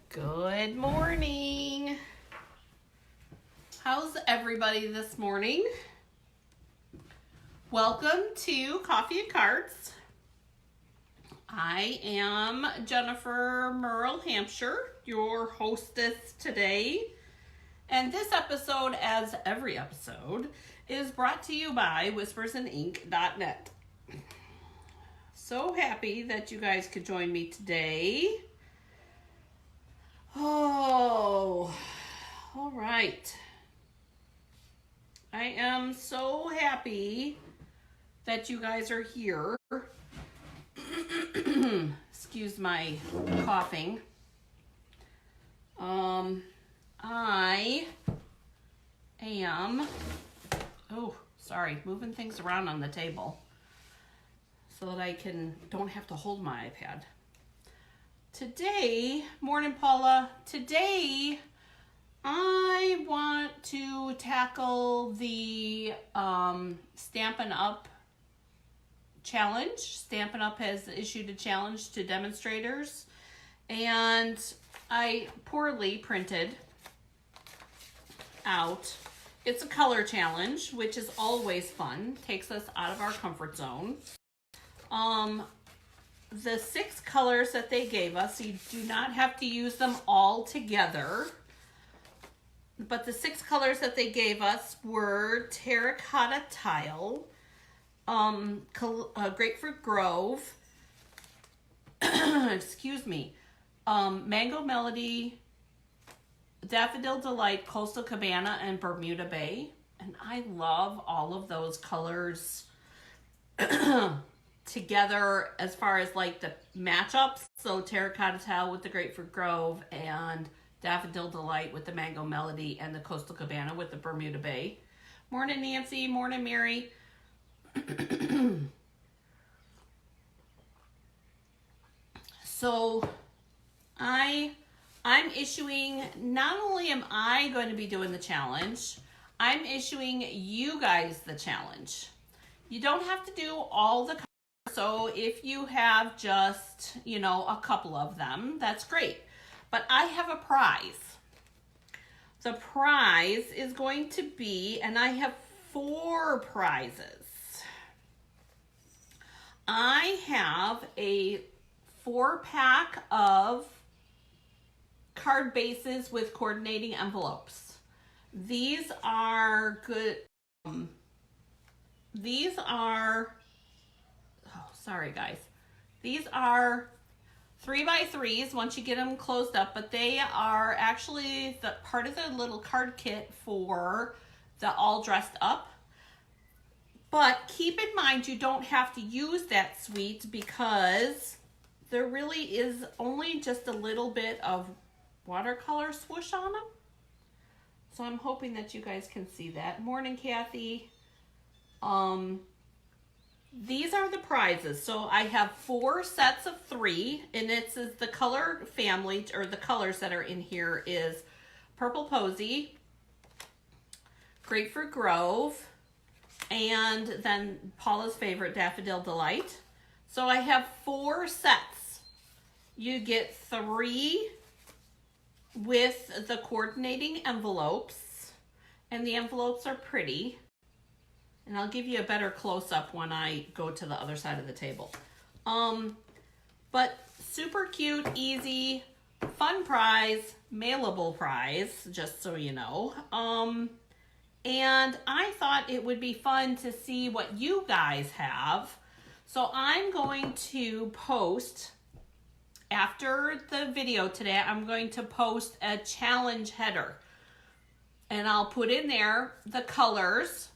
Good morning. How's everybody this morning? Welcome to Coffee and Cards. I am Jennifer Merle Hampshire, your hostess today. And this episode, as every episode, is brought to you by whispersandink.net. So happy that you guys could join me today. Oh, all right. I am so happy that you guys are here. Excuse my coughing. I am, moving things around on the table so that I don't have to hold my iPad. Today, morning Paula, today I want to tackle the Stampin' Up challenge. Stampin' Up has issued a challenge to demonstrators, and I poorly printed out. It's a color challenge, which is always fun, takes us out of our comfort zone. The 6 colors that they gave us, you do not have to use them all together. But the 6 colors that they gave us were Terracotta Tile, Grapefruit Grove, Mango Melody, Daffodil Delight, Coastal Cabana, and Bermuda Bay. And I love all of those colors together as far as like the matchups. So Terracotta Tile with the Grapefruit Grove and Daffodil Delight with the Mango Melody and the Coastal Cabana with the Bermuda Bay. Morning Nancy, morning Mary. So I'm issuing, not only am I going to be doing the challenge, I'm issuing you guys the challenge. You don't have to do all the colors. So if you have just, a couple of them, that's great. But I have a prize. The prize is going to be, and I have 4 prizes. I have a 4-pack of card bases with coordinating envelopes. These are good. Sorry guys. These are 3x3s once you get them closed up, but they are actually the part of the little card kit for the all dressed up. But keep in mind you don't have to use that suite because there really is only just a little bit of watercolor swoosh on them. So I'm hoping that you guys can see that. Morning, Kathy. These are the prizes. So I have 4 sets of 3, and it's the color family, or the colors that are in here is Purple Posy, Grapefruit Grove, and then Paula's favorite, Daffodil Delight. So I have 4 sets. You get 3 with the coordinating envelopes, and the envelopes are pretty. And I'll give you a better close-up when I go to the other side of the table. But super cute, easy, fun prize, mailable prize, just so you know. And I thought it would be fun to see what you guys have. So I'm going to post, after the video today, I'm going to post a challenge header. And I'll put in there the colors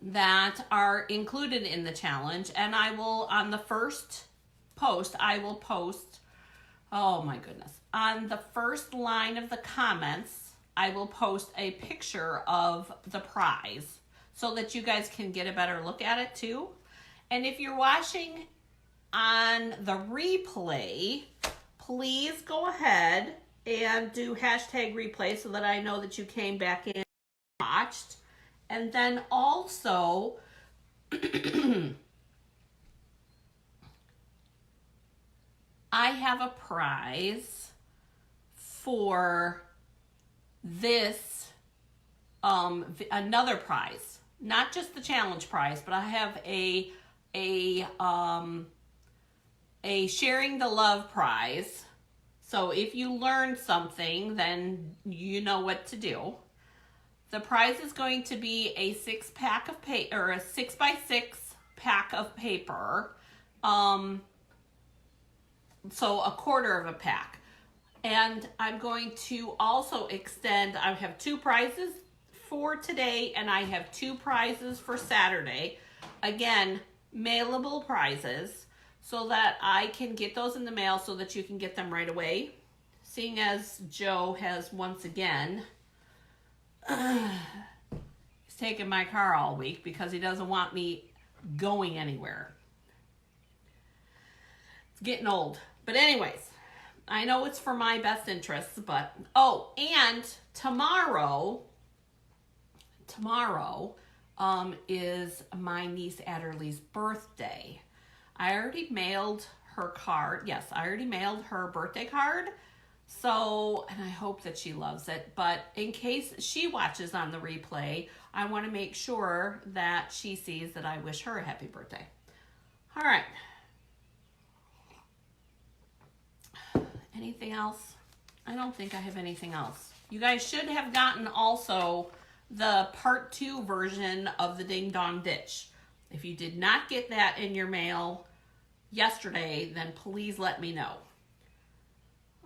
that are included in the challenge, and I will, on the first post, I will post, oh my goodness, on the first line of the comments, I will post a picture of the prize so that you guys can get a better look at it too. And if you're watching on the replay, please go ahead and do hashtag replay so that I know that you came back in and watched. And then also, I have a prize for this, another prize, not just the challenge prize, but I have a sharing the love prize. So if you learn something, then you know what to do. The prize is going to be a 6-pack of paper, or a 6x6 pack of paper. So a quarter of a pack. And I'm going to also extend, I have 2 prizes for today, and I have 2 prizes for Saturday. Again, mailable prizes, so that I can get those in the mail so that you can get them right away. Seeing as Joe has once again, he's taking my car all week because he doesn't want me going anywhere. It's getting old. But anyways, I know it's for my best interests, but, oh, and tomorrow is my niece Adderley's birthday. I already mailed her card. Yes, I already mailed her birthday card. So, and I hope that she loves it. But in case she watches on the replay, I want to make sure that she sees that I wish her a happy birthday. All right. Anything else? I don't think I have anything else. You guys should have gotten also the part 2 version of the Ding Dong Ditch. If you did not get that in your mail yesterday, then please let me know.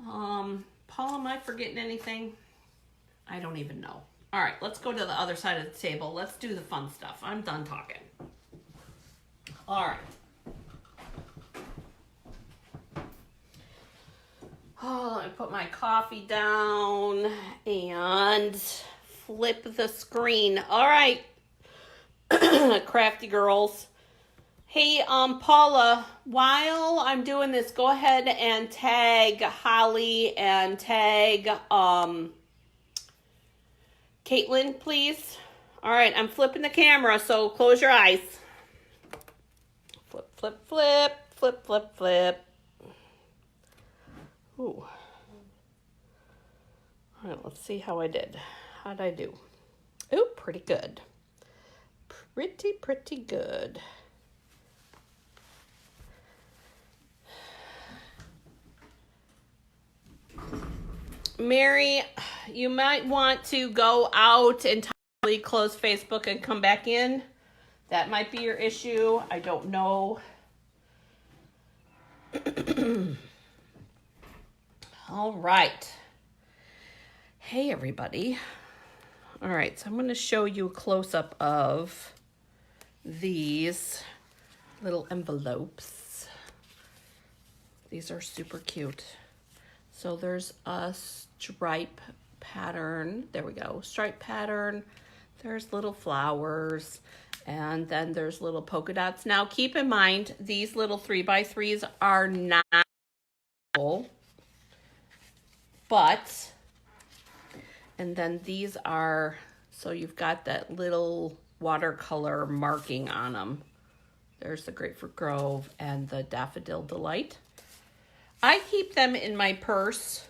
Paul, am I forgetting anything? I don't even know. All right, let's go to the other side of the table. Let's do the fun stuff. I'm done talking. All right. Oh, let me put my coffee down and flip the screen. All right, crafty girls. Hey, Paula, while I'm doing this, go ahead and tag Holly and tag Caitlin, please. All right, I'm flipping the camera, so close your eyes. Flip, flip, flip, flip, flip, flip. Ooh. All right, let's see how I did. How'd I do? Ooh, pretty good. Pretty good. Mary, you might want to go out and entirely close Facebook and come back in. That might be your issue. I don't know. All right. Hey, everybody. All right, so I'm going to show you a close-up of these little envelopes. These are super cute. So there's a stripe pattern. There we go. Stripe pattern. There's little flowers. And then there's little polka dots. Now, keep in mind, these little 3x3s are not full. But, and then these are, so you've got that little watercolor marking on them. There's the Grapefruit Grove and the Daffodil Delight. I keep them in my purse.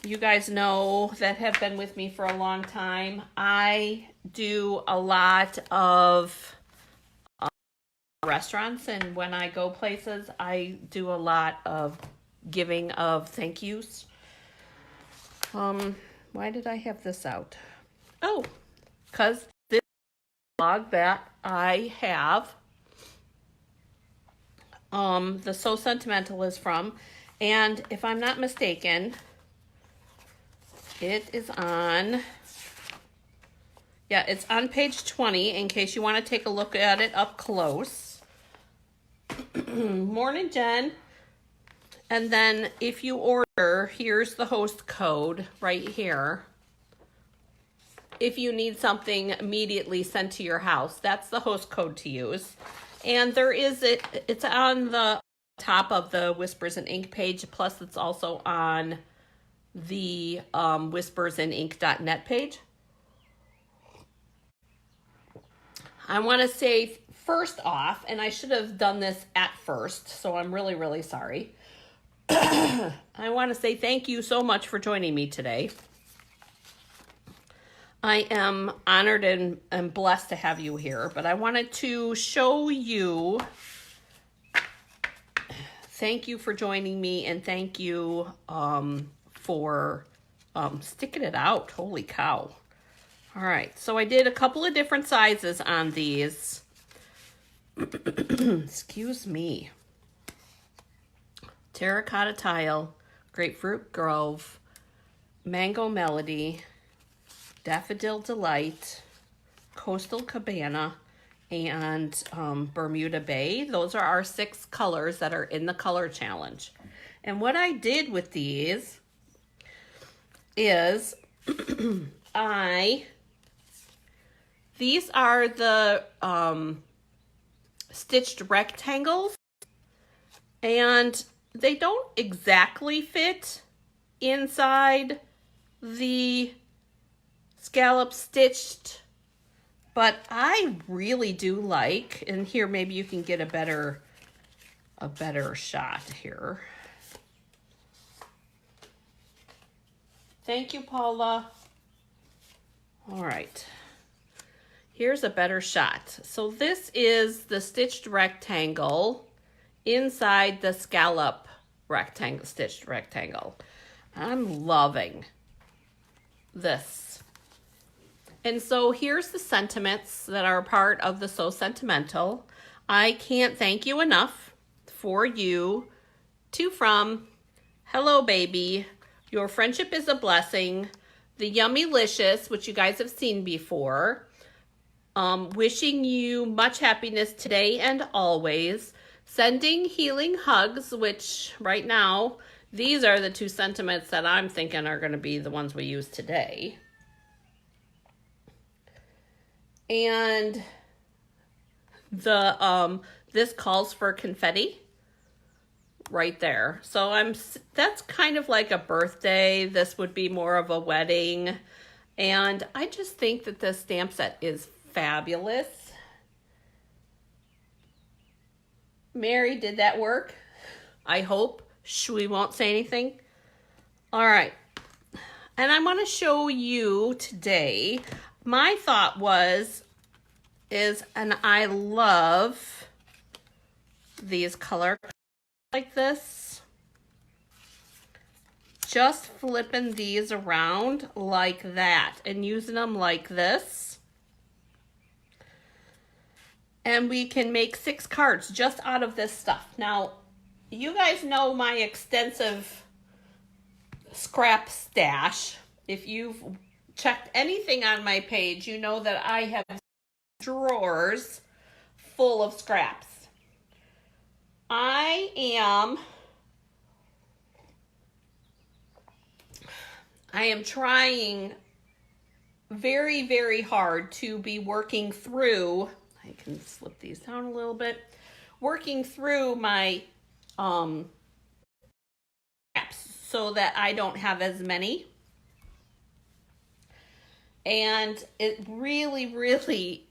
You guys know that have been with me for a long time. I do a lot of restaurants, and when I go places, I do a lot of giving of thank yous. Why did I have this out? Oh, because this blog that I have, the So Sentimental is from, and if I'm not mistaken, it is on, yeah, it's on page 20 in case you want to take a look at it up close. Morning, Jen. And then if you order, here's the host code right here. If you need something immediately sent to your house, that's the host code to use. And there is it's on the top of the Whispers in Ink page, plus it's also on the whispersandink.net page. I want to say first off, and I should have done this at first, so I'm really, really sorry. I want to say thank you so much for joining me today. I am honored and blessed to have you here, but I wanted to show you, thank you for joining me, and thank you for sticking it out. Holy cow. All right, so I did a couple of different sizes on these. Excuse me. Terracotta Tile, Grapefruit Grove, Mango Melody, Daffodil Delight, Coastal Cabana, and Bermuda Bay. Those are our 6 colors that are in the color challenge. And what I did with these is these are the stitched rectangles, and they don't exactly fit inside the scallop stitched, but I really do like, and here maybe you can get a better shot here. Thank you, Paula. All right, here's a better shot. So this is the stitched rectangle inside the scallop rectangle, stitched rectangle. I'm loving this. And so here's the sentiments that are part of the So Sentimental. I can't thank you enough for you to from Hello Baby, Your Friendship is a Blessing, The Yummylicious, which you guys have seen before, wishing you much happiness today and always, Sending Healing Hugs, which right now, these are the 2 sentiments that I'm thinking are going to be the ones we use today. And the this calls for confetti right there. So that's kind of like a birthday. This would be more of a wedding. And I just think that this stamp set is fabulous. Mary, did that work? I hope. Shh, we won't say anything. All right. And I want to show you today, my thought is, and I love these colors like this. Just flipping these around like that and using them like this. And we can make 6 cards just out of this stuff. Now, you guys know my extensive scrap stash. If you've checked anything on my page, you know that I have drawers full of scraps. I am trying very, very hard to be working through, I can slip these down a little bit, working through my scraps so that I don't have as many. And it really, really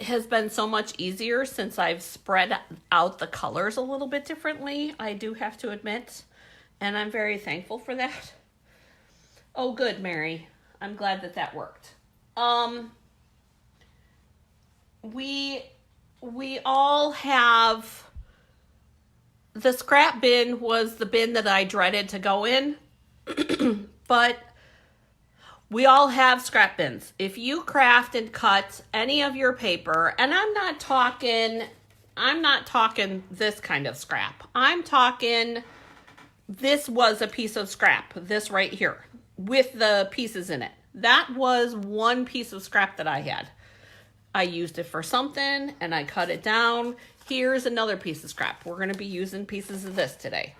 has been so much easier since I've spread out the colors a little bit differently, I do have to admit. And I'm very thankful for that. Oh, good, Mary. I'm glad that that worked. We all have, the scrap bin was the bin that I dreaded to go in, but we all have scrap bins. If you craft and cut any of your paper, and I'm not talking this kind of scrap. I'm talking, this was a piece of scrap, this right here, with the pieces in it. That was one piece of scrap that I had. I used it for something and I cut it down. Here's another piece of scrap. We're going to be using pieces of this today.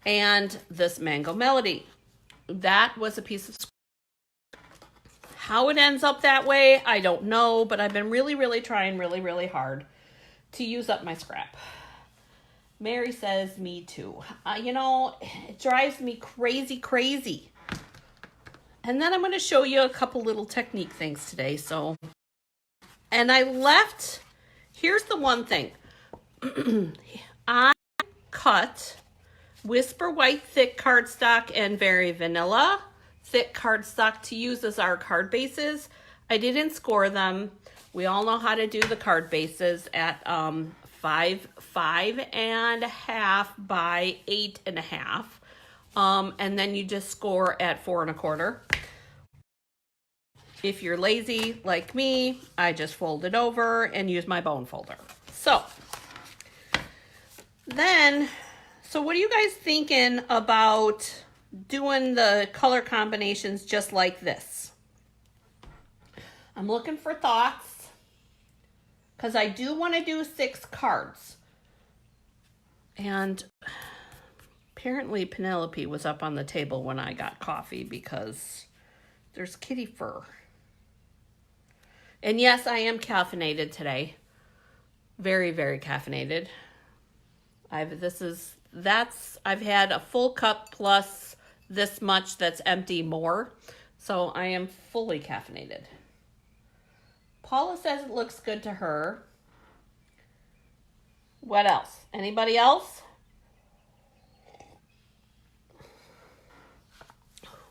And this Mango Melody, that was a piece of scrap. How it ends up that way, I don't know, but I've been really, really trying really, really hard to use up my scrap. Mary says, me too. You know, it drives me crazy, crazy. And then I'm going to show you a couple little technique things today. So, and I left, here's the one thing. I cut Whisper White thick cardstock and Very Vanilla thick cardstock to use as our card bases. I didn't score them. We all know how to do the card bases at 5.5 by 8.5. And then you just score at 4 1/4. If you're lazy like me, I just fold it over and use my bone folder. So what are you guys thinking about doing the color combinations just like this? I'm looking for thoughts because I do want to do 6 cards. And apparently Penelope was up on the table when I got coffee because there's kitty fur. And yes, I am caffeinated today. Very, very caffeinated. I've had a full cup plus this much that's empty more. So I am fully caffeinated. Paula says it looks good to her. What else? Anybody else?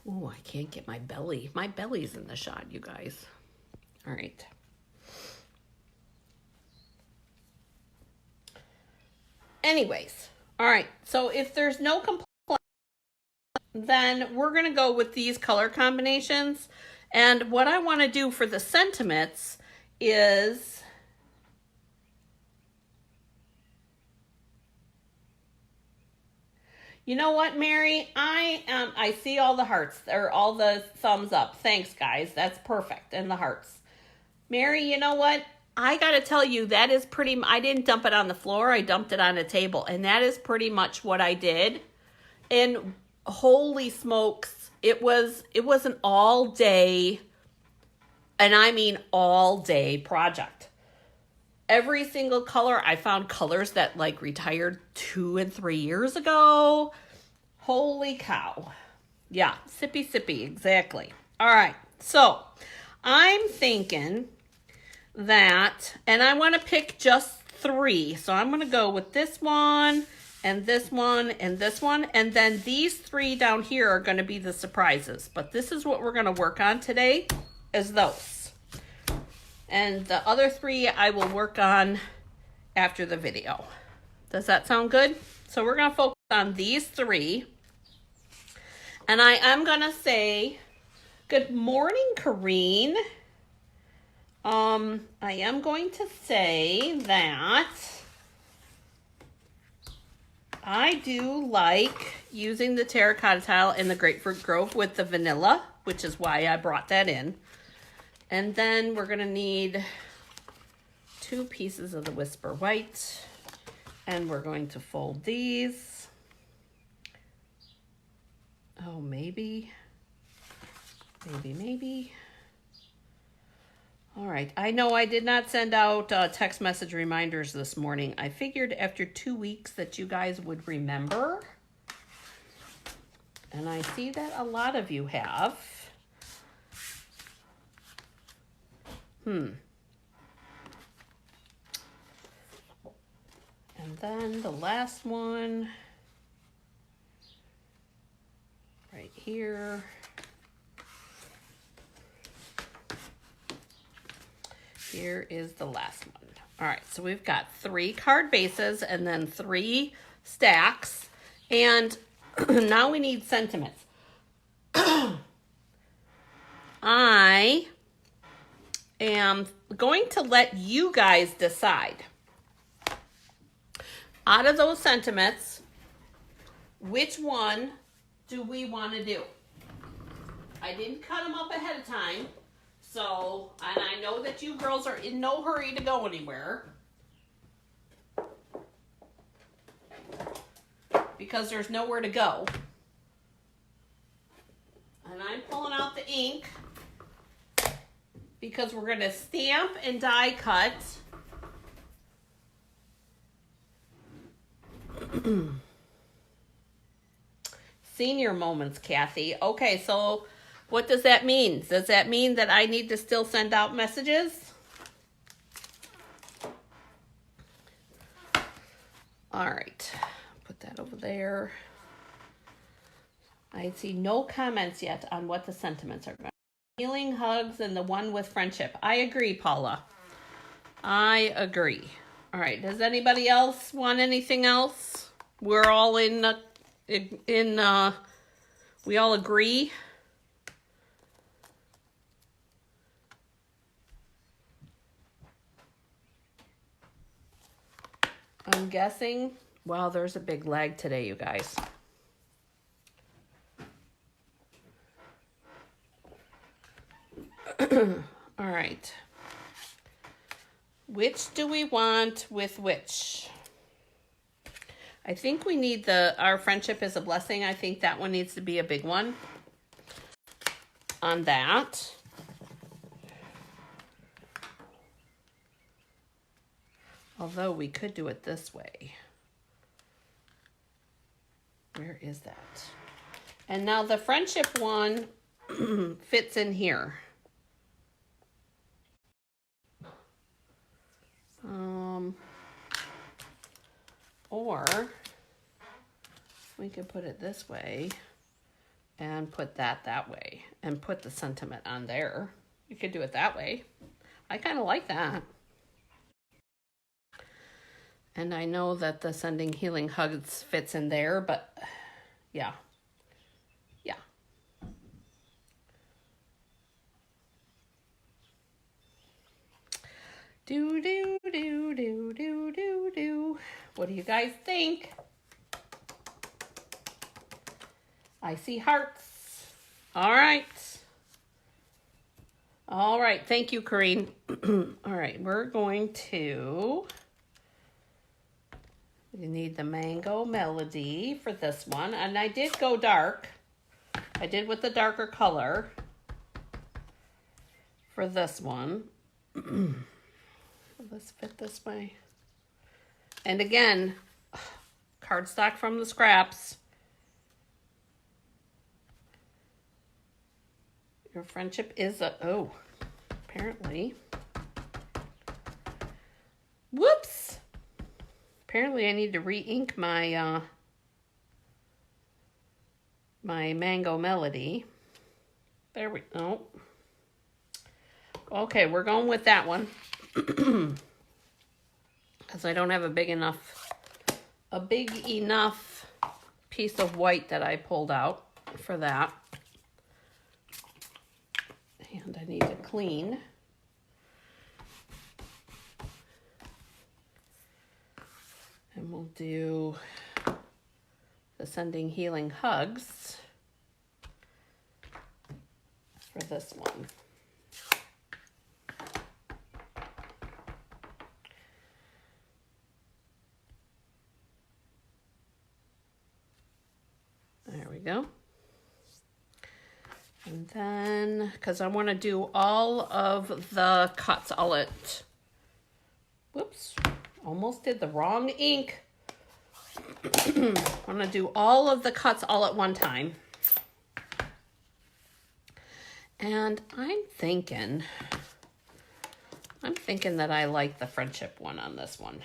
Oh, I can't get my belly. My belly's in the shot, you guys. All right. Anyways, all right. So if there's no complaint, then we're going to go with these color combinations. And what I want to do for the sentiments is you know what, Mary? I see all the hearts or all the thumbs up. Thanks, guys. That's perfect. And the hearts. Mary, you know what? I got to tell you, that is pretty, I didn't dump it on the floor. I dumped it on a table. And that is pretty much what I did. And holy smokes, it was an all day, and I mean all day project. Every single color, I found colors that like retired 2 and 3 years ago. Holy cow. Yeah, sippy, exactly. All right, so I'm thinking that, and I want to pick just 3. So I'm going to go with this one, and this one, and this one. And then these 3 down here are going to be the surprises. But this is what we're going to work on today, is those. And the other 3 I will work on after the video. Does that sound good? So we're going to focus on these 3. And I am going to say, good morning, Corrine. I am going to say that I do like using the Terracotta Tile in the Grapefruit Grove with the vanilla, which is why I brought that in. And then we're going to need 2 pieces of the Whisper White, and we're going to fold these. Oh, maybe. All right, I know I did not send out text message reminders this morning. I figured after 2 weeks that you guys would remember. And I see that a lot of you have. And then the last one, right here. Here is the last one. All right, so we've got 3 card bases and then 3 stacks. And now we need sentiments. I am going to let you guys decide. Out of those sentiments, which one do we want to do? I didn't cut them up ahead of time. So, and I know that you girls are in no hurry to go anywhere. Because there's nowhere to go. And I'm pulling out the ink. Because we're going to stamp and die cut. Senior moments, Kathy. Okay, so what does that mean? Does that mean that I need to still send out messages? All right, put that over there. I see no comments yet on what the sentiments are going to be. Healing hugs and the one with friendship. I agree, Paula. I agree. All right. Does anybody else want anything else? We're all we all agree. I'm guessing. Wow, there's a big lag today, you guys. All right. Which do we want with which? I think we need our friendship is a blessing. I think that one needs to be a big one on that. Although we could do it this way. Where is that? And now the friendship one fits in here. Or we could put it this way and put that way and put the sentiment on there. You could do it that way. I kind of like that. And I know that the sending healing hugs fits in there, but yeah. Yeah. Do, do, do, do, do, do, do. What do you guys think? I see hearts. All right. All right. Thank you, Corrine. All right. We're going to... You need the Mango Melody for this one. And I did go dark. I did with the darker color for this one. Let's fit this way. And again, cardstock from the scraps. Your friendship is apparently. Whoops. Apparently I need to re-ink my my Mango Melody. There we go. Okay, we're going with that one. Because I don't have a big enough piece of white that I pulled out for that. And I need to clean. And we'll do the Sending Healing Hugs for this one. There we go. And then, because I want to do all of the cuts, whoops, almost did the wrong ink. I want to do all of the cuts all at one time. And I'm thinking that I like the friendship one on this one.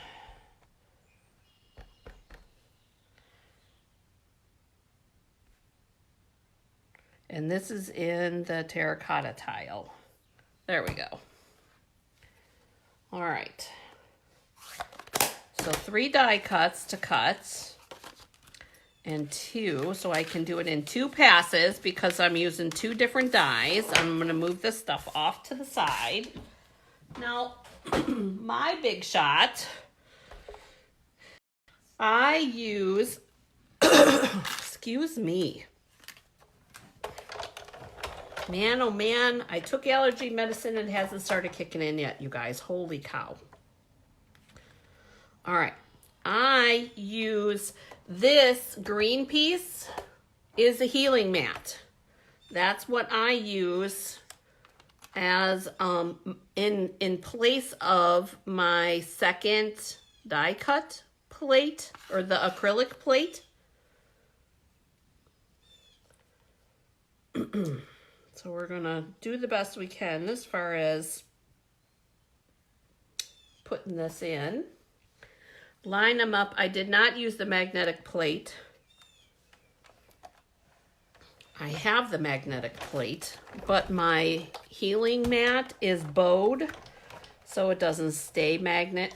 And this is in the Terracotta Tile. There we go. All right. So 3 die cuts to cut. And 2, so I can do it in 2 passes because I'm using 2 different dies. I'm going to move this stuff off to the side. Now, my Big Shot, I use, excuse me. Man, oh man, I took allergy medicine and it hasn't started kicking in yet, you guys. Holy cow. All right. I use this green piece is a healing mat. That's what I use as in place of my second die cut plate or the acrylic plate. So we're gonna do the best we can as far as putting this in. Line them up. I did not use the magnetic plate. I have the magnetic plate, but my healing mat is bowed, so it doesn't stay magnet.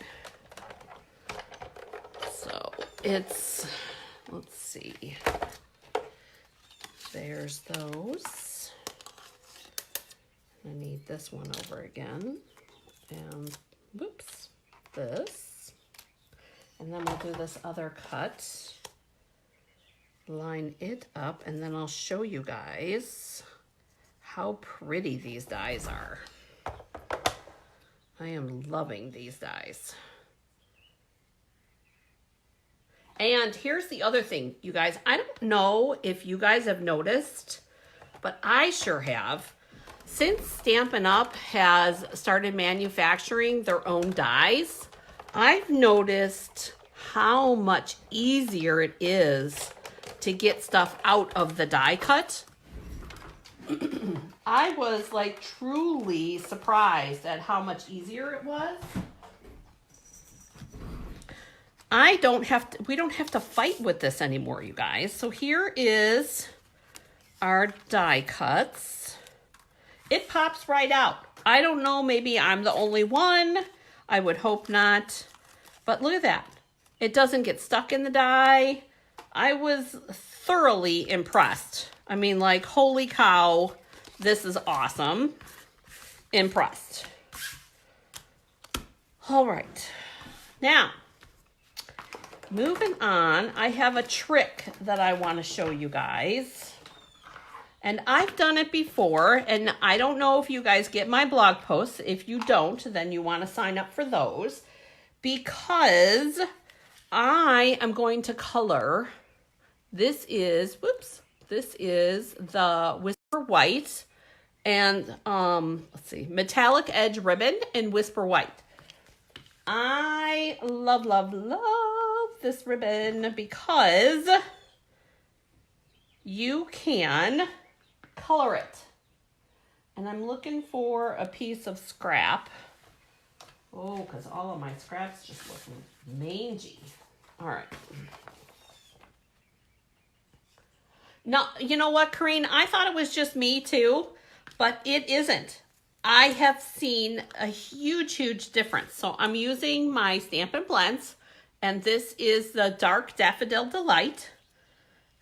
So it's, let's see, there's those. I need this one over again, and whoops, this. And then we'll do this other cut. Line it up, and then I'll show you guys how pretty these dies are. I am loving these dies. And here's the other thing, you guys. I don't know if you guys have noticed, but I sure have. Since Stampin' Up! Has started manufacturing their own dies, I've noticed how much easier it is to get stuff out of the die cut. I was like truly surprised at how much easier it was. We don't have to fight with this anymore, you guys. So here is our die cuts. It pops right out. I don't know, maybe I'm the only one. I would hope not. But look at that. It doesn't get stuck in the die. I was thoroughly impressed. I mean, like, holy cow, this is awesome. Impressed. All right. Now, moving on, I have a trick that I want to show you guys. And I've done it before, and I don't know if you guys get my blog posts. If you don't, then you want to sign up for those, because I am going to color. This is the Whisper White and, let's see, Metallic Edge Ribbon and Whisper White. I love, love, love this ribbon because you can color it. And I'm looking for a piece of scrap. Oh, because all of my scraps just look mangy. All right. No, you know what, Corrine? I thought it was just me too, but it isn't. I have seen a huge, huge difference. So I'm using my Stampin' Blends, and this is the Dark Daffodil Delight.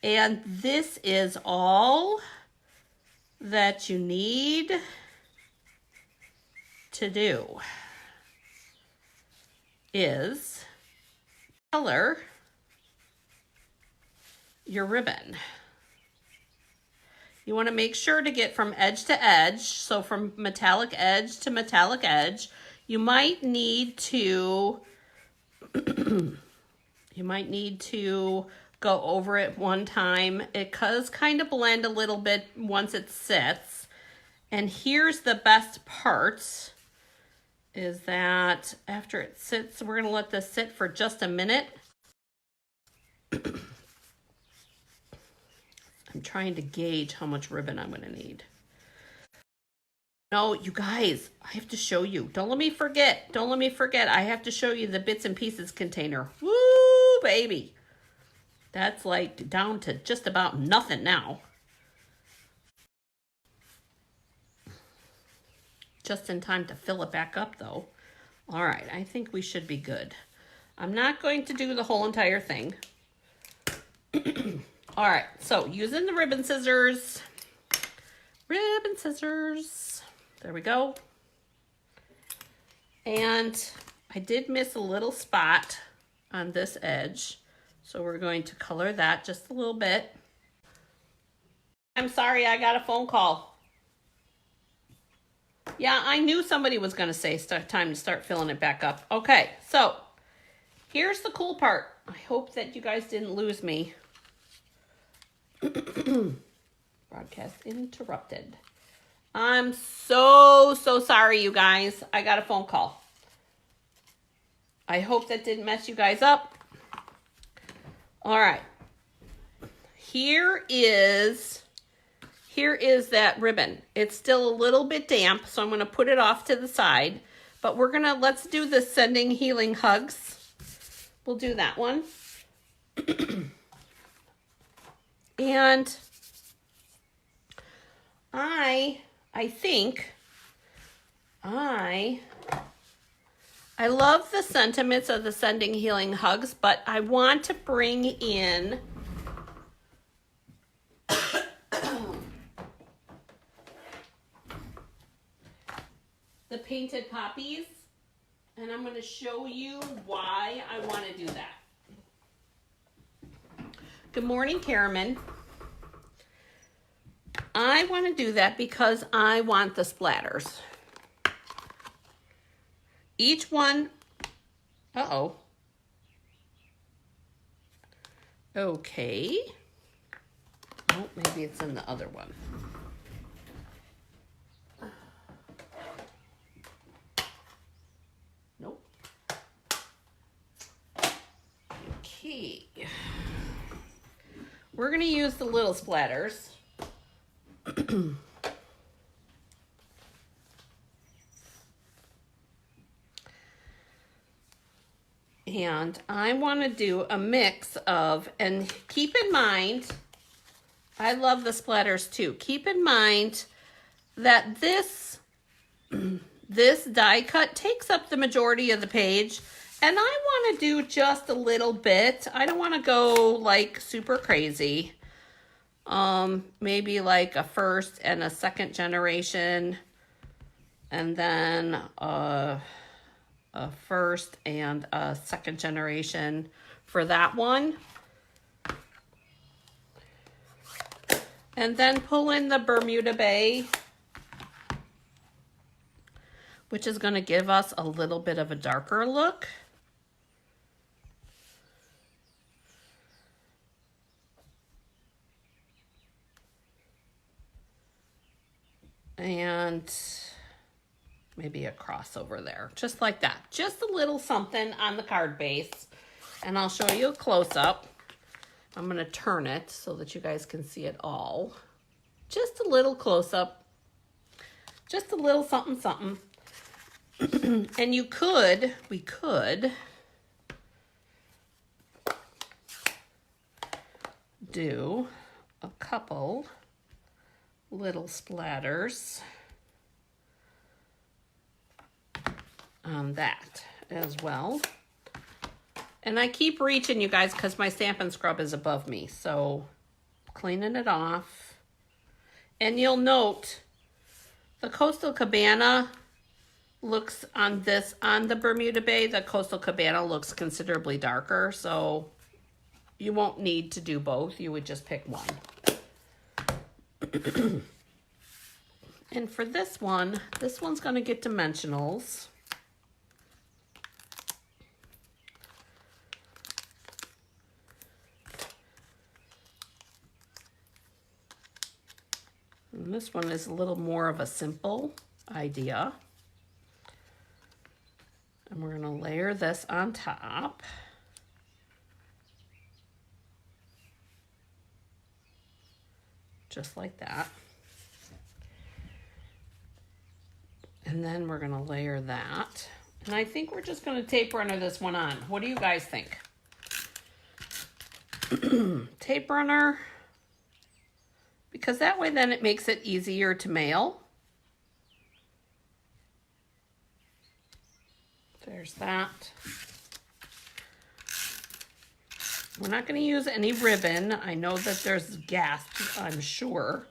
And this is all that you need to do is color your ribbon. You want to make sure to get from edge to edge. So from metallic edge to metallic edge. You might need to go over it one time. It does kind of blend a little bit once it sits. And here's the best part is that after it sits, we're going to let this sit for just a minute. I'm trying to gauge how much ribbon I'm going to need. No, you guys, I have to show you. Don't let me forget. Don't let me forget. I have to show you the bits and pieces container. Woo, baby. That's like down to just about nothing now. Just in time to fill it back up, though. All right, I think we should be good. I'm not going to do the whole entire thing. All right, so using the ribbon scissors. There we go. And I did miss a little spot on this edge, so we're going to color that just a little bit. I'm sorry, I got a phone call. Yeah, I knew somebody was going to say time to start filling it back up. Okay, so here's the cool part. I hope that you guys didn't lose me. Broadcast interrupted. I'm so sorry, you guys. I got a phone call. I hope that didn't mess you guys up. All right. Here is that ribbon. It's still a little bit damp, so I'm going to put it off to the side. But let's do the Sending Healing Hugs. We'll do that one. And I think I love the sentiments of the Sending Healing Hugs, but I want to bring in the Painted Poppies, and I'm going to show you why I want to do that. Good morning, Karaman. I want to do that because I want the splatters. Each one, uh-oh. Okay. Oh, maybe it's in the other one. Nope. Okay. We're going to use the little splatters. And I want to do a mix of, and keep in mind, I love the splatters too. Keep in mind that this die cut takes up the majority of the page, and I want to do just a little bit. I don't want to go like super crazy. Maybe like a first and a second generation, and then a first and a second generation for that one. And then pull in the Bermuda Bay, which is going to give us a little bit of a darker look. And maybe a crossover there, just like that. Just a little something on the card base. And I'll show you a close-up. I'm going to turn it so that you guys can see it all. Just a little close-up. Just a little something, something. And we could do a couple little splatters on that as well. And I keep reaching, you guys, because my Stampin' Scrub is above me. So cleaning it off. And you'll note the Coastal Cabana looks on the Bermuda Bay, the Coastal Cabana looks considerably darker. So you won't need to do both. You would just pick one. And for this one's going to get dimensionals. And this one is a little more of a simple idea. And we're going to layer this on top. Just like that. And then we're going to layer that. And I think we're just going to tape runner this one on. What do you guys think? Tape runner. Because that way then it makes it easier to mail. There's that. We're not going to use any ribbon. I know that there's gas, I'm sure.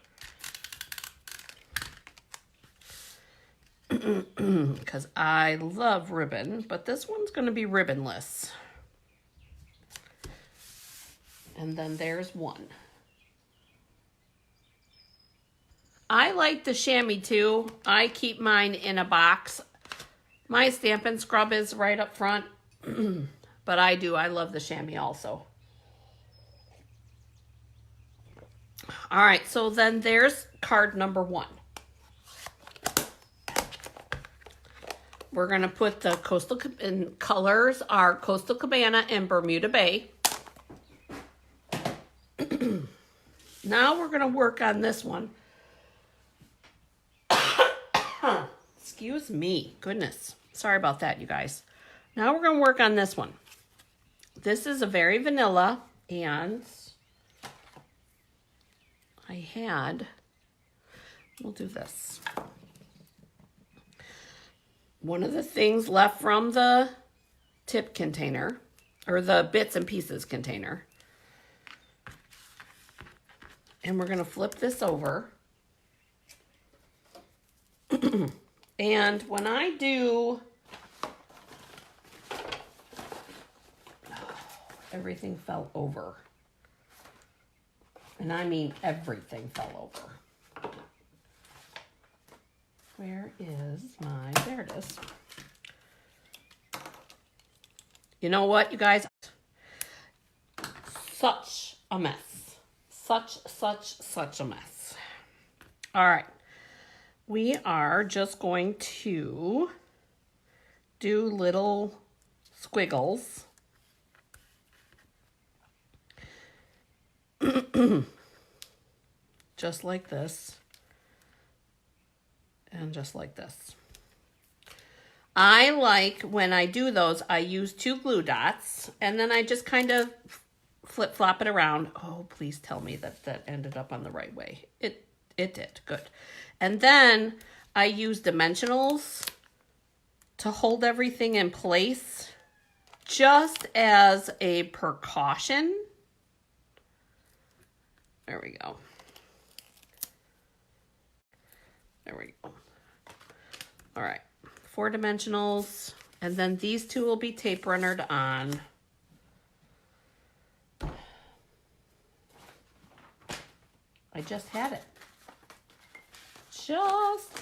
Because I love ribbon, but this one's going to be ribbonless. And then there's one. I like the chamois too. I keep mine in a box. My Stampin' Scrub is right up front. But I love the chamois also. All right, so then there's card number 1. We're going to put the coastal in colors are Coastal Cabana and Bermuda Bay. Now we're going to work on this one. Excuse me. Goodness. Sorry about that, you guys. Now we're going to work on this one. This is a very vanilla, and I had we'll do this. One of the things left from the tip container, or the bits and pieces container. And we're going to flip this over. And when I do, everything fell over. And I mean everything fell over. Where is my, there it is. You know what, you guys? Such a mess. Such a mess. All right. We are just going to do little squiggles. Just like this. And just like this. I like, when I do those, I use 2 glue dots, and then I just kind of flip-flop it around. Oh, please tell me that that ended up on the right way. It did. Good. And then I use dimensionals to hold everything in place, just as a precaution. There we go. There we go. All right. 4 dimensionals, and then these 2 will be tape runnered on. I just had it.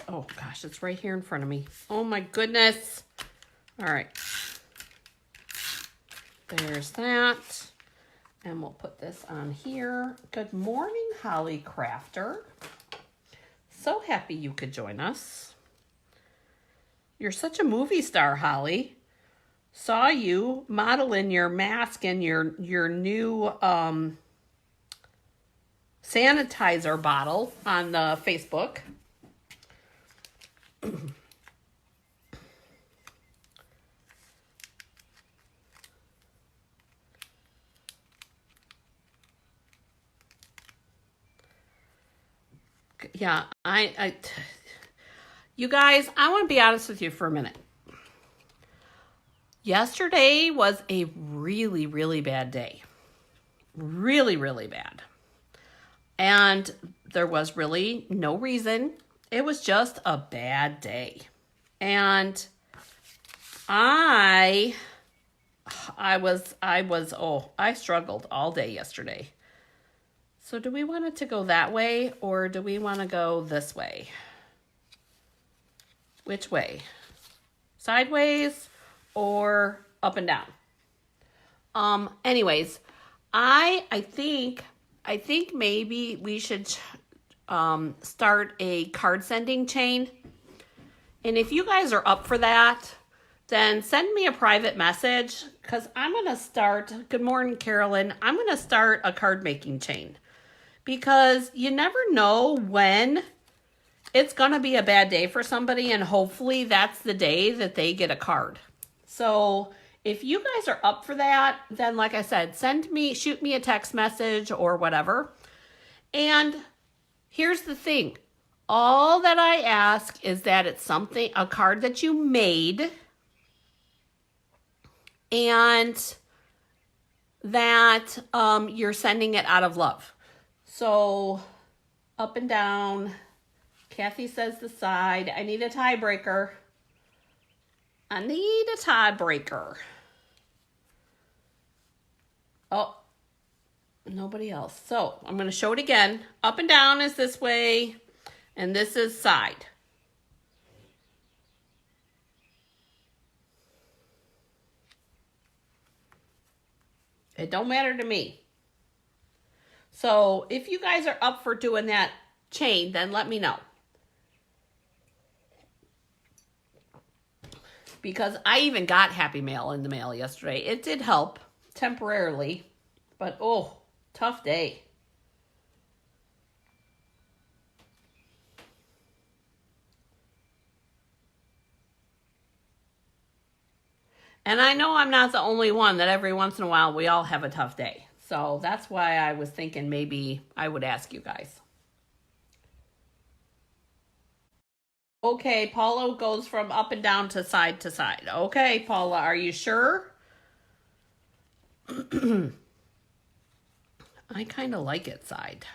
Oh gosh, it's right here in front of me. Oh my goodness. All right. There's that. And we'll put this on here. Good morning, Holly Crafter. So happy you could join us. You're such a movie star, Holly. Saw you modeling your mask and your new sanitizer bottle on the Facebook. Yeah, you guys, I want to be honest with you for a minute. Yesterday was a really, really bad day. Really, really bad. And there was really no reason. It was just a bad day. And I struggled all day yesterday. So do we want it to go that way, or do we want to go this way? Which way? Sideways or up and down? Anyways, I think maybe we should start a card sending chain. And if you guys are up for that, then send me a private message, because I'm going to start, good morning, Carolyn. I'm going to start a card making chain, because you never know when it's going to be a bad day for somebody, and hopefully that's the day that they get a card. So if you guys are up for that, then like I said, shoot me a text message or whatever. And here's the thing. All that I ask is that it's a card that you made, and that you're sending it out of love. So up and down. Kathy says the side. I need a tiebreaker. Oh, nobody else. So I'm going to show it again. Up and down is this way, and this is side. It don't matter to me. So if you guys are up for doing that chain, then let me know. Because I even got Happy Mail in the mail yesterday. It did help temporarily, but oh, tough day. And I know I'm not the only one, that every once in a while we all have a tough day. So that's why I was thinking maybe I would ask you guys. Okay, Paula goes from up and down to side to side. Okay, Paula, are you sure? I kind of like it side.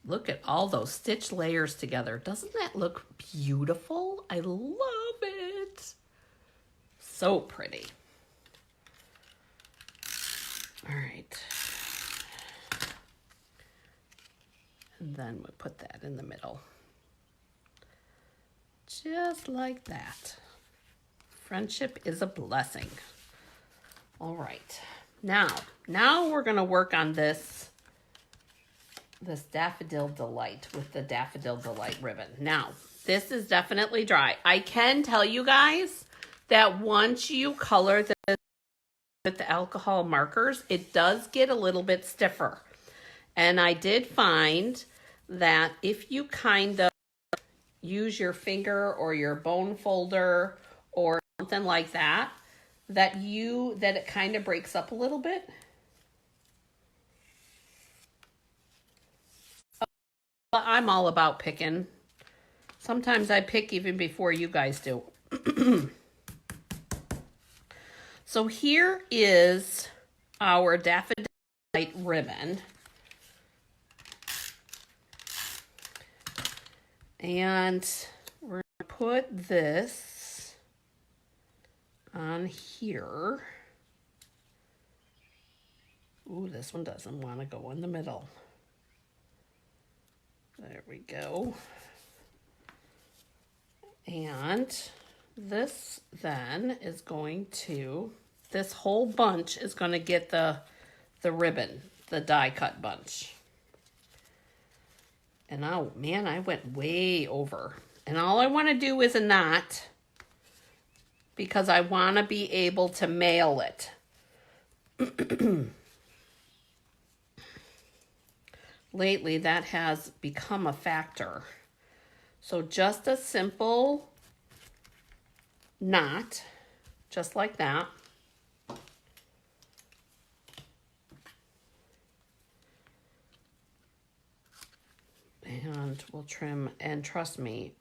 Look at all those stitch layers together. Doesn't that look beautiful? I love it. So pretty. All right. And then we'll put that in the middle. Just like that. Friendship is a blessing. All right. Now we're going to work on this Daffodil Delight with the Daffodil Delight ribbon. Now, this is definitely dry. I can tell you guys that once you color this with the alcohol markers, it does get a little bit stiffer. And I did find that if you kind of use your finger or your bone folder or something like that, that it kind of breaks up a little bit. But I'm all about picking. Sometimes I pick even before you guys do. So here is our Daffodil Delight ribbon. And we're going to put this on here. Ooh, this one doesn't want to go in the middle. There we go. And this then is going to, this whole bunch is going to get the ribbon, the die cut bunch. And oh man, I went way over. And all I want to do is a knot because I want to be able to mail it. Lately, that has become a factor. So just a simple knot, just like that. And we'll trim, and trust me,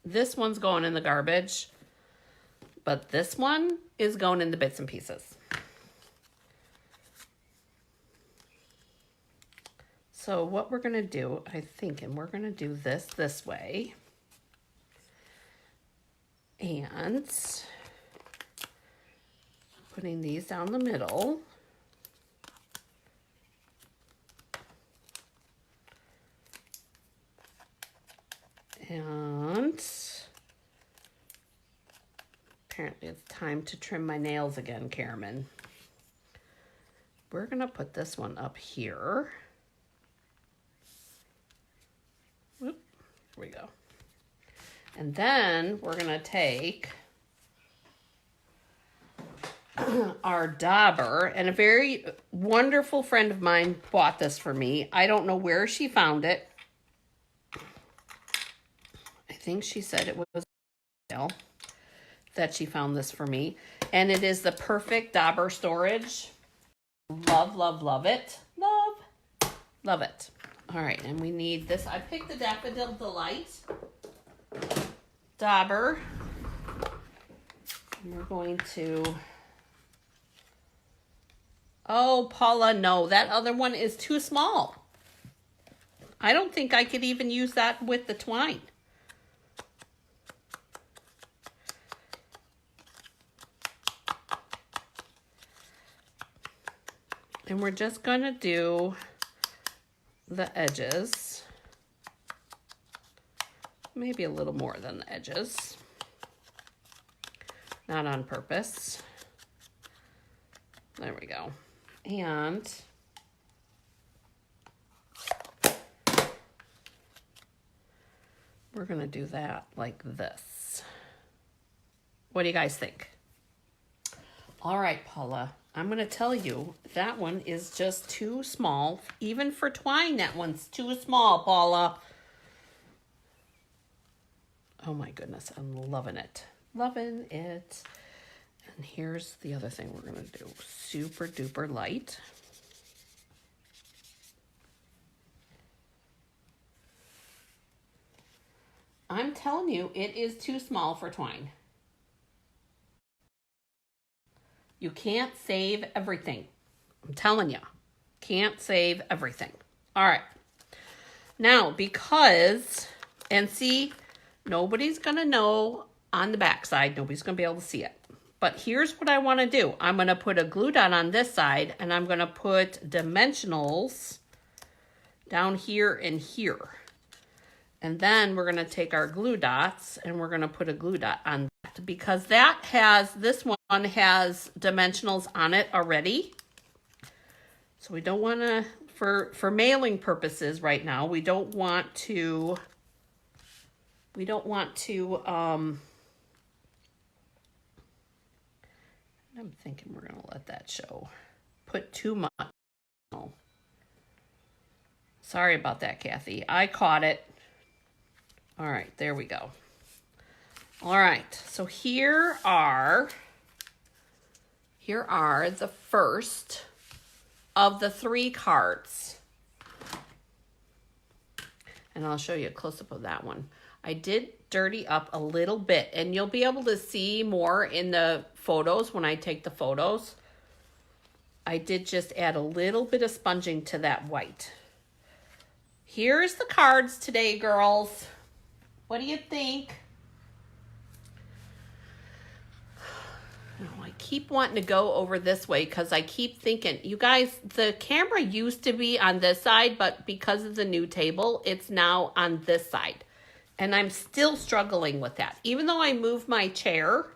this one's going in the garbage, but this one is going in the bits and pieces. So what we're going to do, I think, and we're going to do this way. And putting these down the middle. And apparently it's time to trim my nails again, Carmen. We're going to put this one up here. Whoop, here we go. And then we're going to take our dauber, and a very wonderful friend of mine bought this for me. I don't know where she found it. I think she said it was that she found this for me. And it is the perfect dauber storage. Love, love, love it. Love it. All right, and we need this. I picked the Daffodil Delight dauber. And we're going to... Oh, Paula, no, that other one is too small. I don't think I could even use that with the twine. And we're just going to do the edges. Maybe a little more than the edges. Not on purpose. There we go. And we're going to do that like this. What do you guys think? All right, Paula. I'm going to tell you, that one is just too small. Even for twine, that one's too small, Paula. Oh my goodness, I'm loving it. Loving it. And here's the other thing we're going to do. Super duper light. I'm telling you, it is too small for twine. You can't save everything. I'm telling you, can't save everything. All right. Now, because, and see, nobody's going to know on the back side. Nobody's going to be able to see it. But here's what I want to do. I'm going to put a glue dot on this side, and I'm going to put dimensionals down here and here. And then we're going to take our glue dots, and we're going to put a glue dot on that, because that has, this one has dimensionals on it already. So we don't want to, for mailing purposes right now, we don't want to, I'm thinking we're going to let that show. Put too much. Sorry about that, Kathy. I caught it. All right, there we go. All right, so here are the first of the 3 cards. And I'll show you a close-up of that one. I did dirty up a little bit, and you'll be able to see more in the photos when I take the photos. I did just add a little bit of sponging to that white. Here's the cards today, girls. What do you think? Oh, I keep wanting to go over this way because I keep thinking, you guys, the camera used to be on this side, but because of the new table, it's now on this side. And I'm still struggling with that. Even though I moved my chair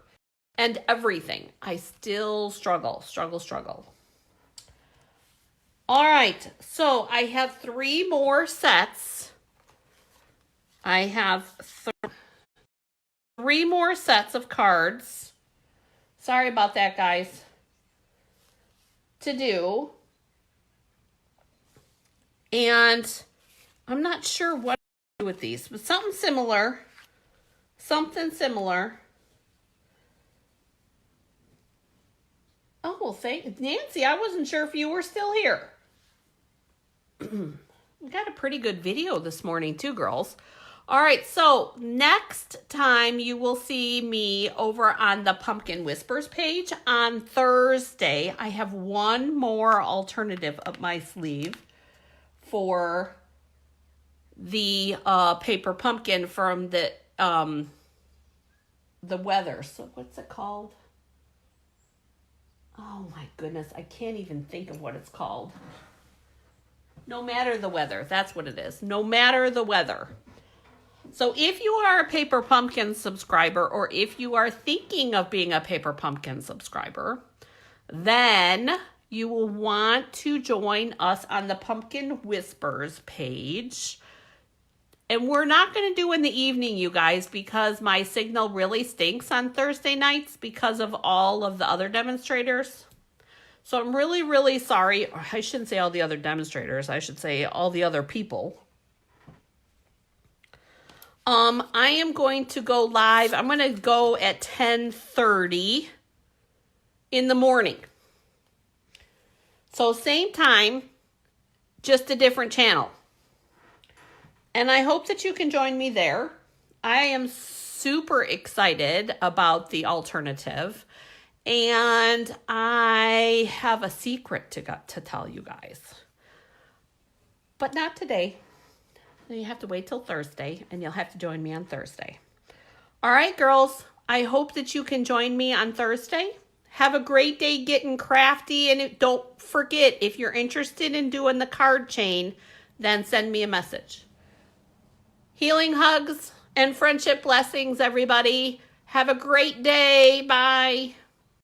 and everything, I still struggle. All right, so I have 3 more sets. I have 3 more sets of cards. Sorry about that, guys. To do. And I'm not sure what to do with these, but something similar. Oh, well, thank Nancy. I wasn't sure if you were still here. We got a pretty good video this morning too, girls. All right, so next time you will see me over on the Pumpkin Whispers page on Thursday. I have one more alternative up my sleeve for the paper pumpkin from the weather. So what's it called? Oh my goodness, I can't even think of what it's called. No matter the weather, that's what it is. No matter the weather. So if you are a Paper Pumpkin subscriber, or if you are thinking of being a Paper Pumpkin subscriber, then you will want to join us on the Pumpkin Whispers page. And we're not going to do in the evening, you guys, because my signal really stinks on Thursday nights because of all of the other demonstrators. So I'm really, really sorry. I shouldn't say all the other demonstrators. I should say all the other people. I am going to go live. I'm going to go at 10:30 in the morning. So same time, just a different channel. And I hope that you can join me there. I am super excited about the alternative. And I have a secret to tell you guys. But not today. You have to wait till Thursday, and you'll have to join me on Thursday. All right, girls. I hope that you can join me on Thursday. Have a great day getting crafty. And don't forget, if you're interested in doing the card chain, then send me a message. Healing hugs and friendship blessings, everybody. Have a great day. Bye.